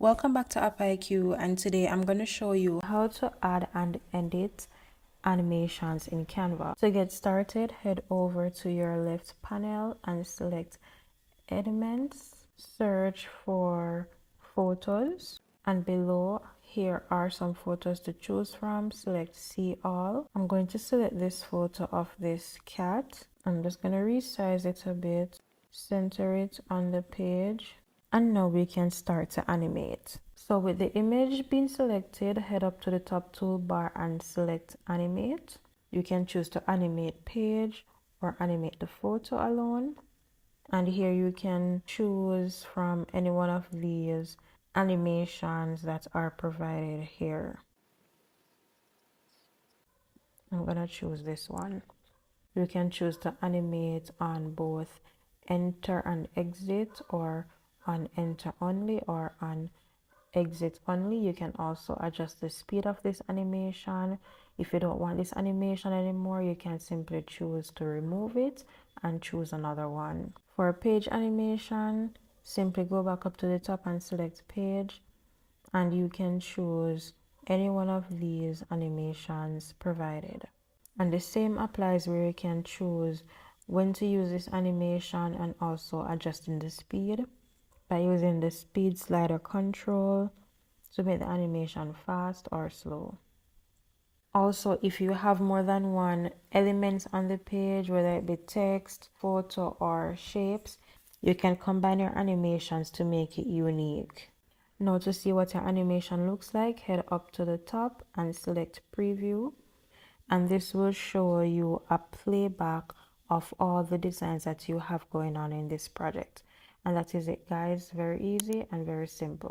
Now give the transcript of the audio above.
Welcome back to App IQ, and today I'm going to show you how to add and edit animations in Canva. To get started, head over to your left panel and select Elements, search for Photos, and below here are some photos to choose from. Select See All. I'm going to select this photo of this cat. I'm just going to resize it a bit, center it on the page, and now we can start to animate. So with the image being selected, head up to the top toolbar and select Animate. You can choose to animate page or animate the photo alone. And here you can choose from any one of these animations that are provided here. I'm gonna choose this one. You can choose to animate on both enter and exit, or on enter only, or on exit only. You can also adjust the speed of this animation. If you don't want this animation anymore, you can simply choose to remove it and choose another one. For page animation, simply go back up to the top and select page, and you can choose any one of these animations provided. And the same applies where you can choose when to use this animation and also adjusting the speed by using the speed slider control to make the animation fast or slow. Also, if you have more than one element on the page, whether it be text, photo, or shapes, you can combine your animations to make it unique. Now to see what your animation looks like, head up to the top and select preview, and this will show you a playback of all the designs that you have going on in this project. And that is it, guys. Very easy and very simple.